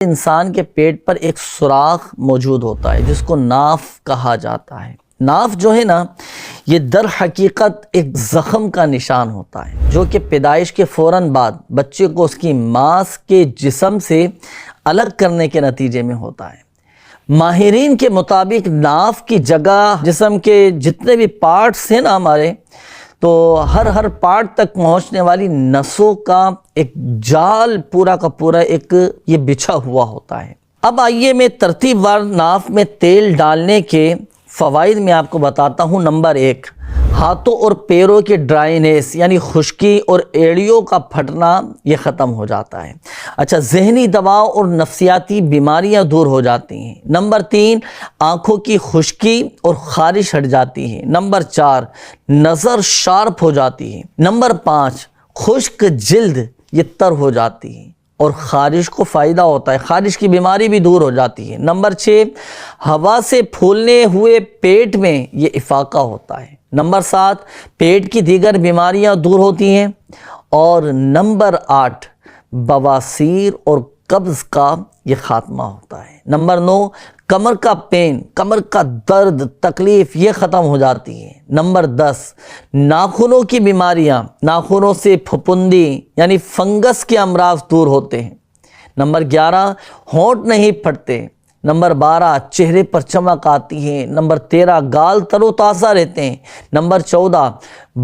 انسان کے پیٹ پر ایک سوراخ موجود ہوتا ہے جس کو ناف کہا جاتا ہے۔ ناف جو ہے نا، یہ در حقیقت ایک زخم کا نشان ہوتا ہے جو کہ پیدائش کے فوراً بعد بچے کو اس کی ماں کے جسم سے الگ کرنے کے نتیجے میں ہوتا ہے۔ ماہرین کے مطابق ناف کی جگہ جسم کے جتنے بھی پارٹس ہیں نا ہمارے، تو ہر پارٹ تک پہنچنے والی نسوں کا ایک جال پورا کا پورا ایک یہ بچھا ہوا ہوتا ہے۔ اب آئیے میں ترتیب وار ناف میں تیل ڈالنے کے فوائد میں آپ کو بتاتا ہوں۔ نمبر 1، ہاتھوں اور پیروں کے ڈرائنیس یعنی خشکی اور ایڑیوں کا پھٹنا یہ ختم ہو جاتا ہے۔ اچھا، ذہنی دباؤ اور نفسیاتی بیماریاں دور ہو جاتی ہیں۔ نمبر 3، آنکھوں کی خشکی اور خارش ہٹ جاتی ہے۔ نمبر 4، نظر شارپ ہو جاتی ہے۔ نمبر 5، خشک جلد یہ تر ہو جاتی ہے اور خارش کو فائدہ ہوتا ہے، خارش کی بیماری بھی دور ہو جاتی ہے۔ نمبر 6، ہوا سے پھولنے ہوئے پیٹ میں یہ افاقہ ہوتا ہے۔ نمبر 7، پیٹ کی دیگر بیماریاں دور ہوتی ہیں۔ اور نمبر 8، بواسیر اور قبض کا یہ خاتمہ ہوتا ہے۔ نمبر 9، کمر کا پین، کمر کا درد، تکلیف یہ ختم ہو جاتی ہے۔ نمبر 10، ناخنوں کی بیماریاں، ناخنوں سے پھپھندی یعنی فنگس کے امراض دور ہوتے ہیں۔ نمبر 11، ہونٹ نہیں پھٹتے۔ نمبر 12، چہرے پر چمک آتی ہے۔ نمبر 13، گال تر و تازہ رہتے ہیں۔ نمبر 14،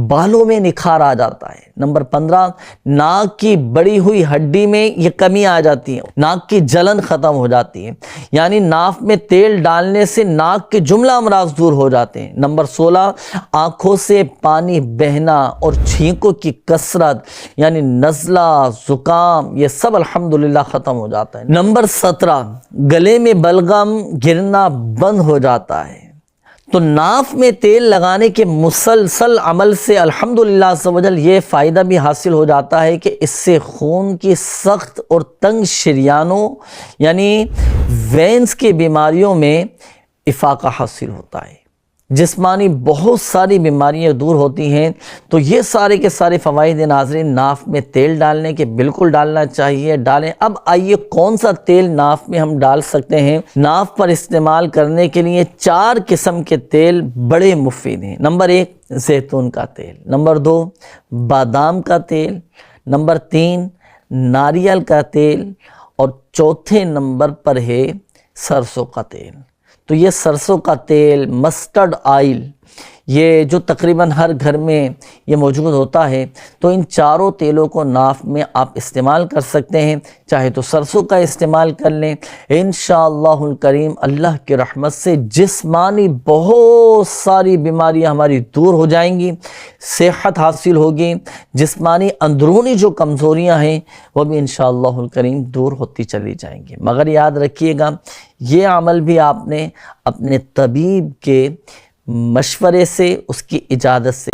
بالوں میں نکھار آ جاتا ہے۔ نمبر 15، ناک کی بڑی ہوئی ہڈی میں یہ کمی آ جاتی ہے، ناک کی جلن ختم ہو جاتی ہے، یعنی ناف میں تیل ڈالنے سے ناک کے جملہ امراض دور ہو جاتے ہیں۔ نمبر 16، آنکھوں سے پانی بہنا اور چھینکوں کی کثرت یعنی نزلہ، زکام یہ سب الحمدللہ ختم ہو جاتا ہے۔ نمبر 17، گلے میں بلغم گرنا بند ہو جاتا ہے۔ تو ناف میں تیل لگانے کے مسلسل عمل سے الحمدللہ عز و جل یہ فائدہ بھی حاصل ہو جاتا ہے کہ اس سے خون کی سخت اور تنگ شریانوں یعنی وینز کی بیماریوں میں افاقہ حاصل ہوتا ہے، جسمانی بہت ساری بیماریاں دور ہوتی ہیں۔ تو یہ سارے کے سارے فوائد ناظرین ناف میں تیل ڈالنے کے بالکل ڈالنا چاہیے، ڈالیں۔ اب آئیے کون سا تیل ناف میں ہم ڈال سکتے ہیں۔ ناف پر استعمال کرنے کے لیے 4 قسم کے تیل بڑے مفید ہیں۔ نمبر 1، زیتون کا تیل۔ نمبر 2، بادام کا تیل۔ نمبر 3، ناریل کا تیل۔ اور چوتھے نمبر پر ہے سرسوں کا تیل۔ تو یہ سرسوں کا تیل، مسٹرڈ آئل، یہ جو تقریباً ہر گھر میں یہ موجود ہوتا ہے، تو ان چاروں تیلوں کو ناف میں آپ استعمال کر سکتے ہیں۔ چاہے تو سرسوں کا استعمال کر لیں، انشاءاللہ الکریم اللہ کی رحمت سے جسمانی بہت ساری بیماریاں ہماری دور ہو جائیں گی، صحت حاصل ہوگی، جسمانی اندرونی جو کمزوریاں ہیں وہ بھی انشاءاللہ الکریم دور ہوتی چلی جائیں گی۔ مگر یاد رکھیے گا، یہ عمل بھی آپ نے اپنے طبیب کے مشورے سے، اس کی اجازت سے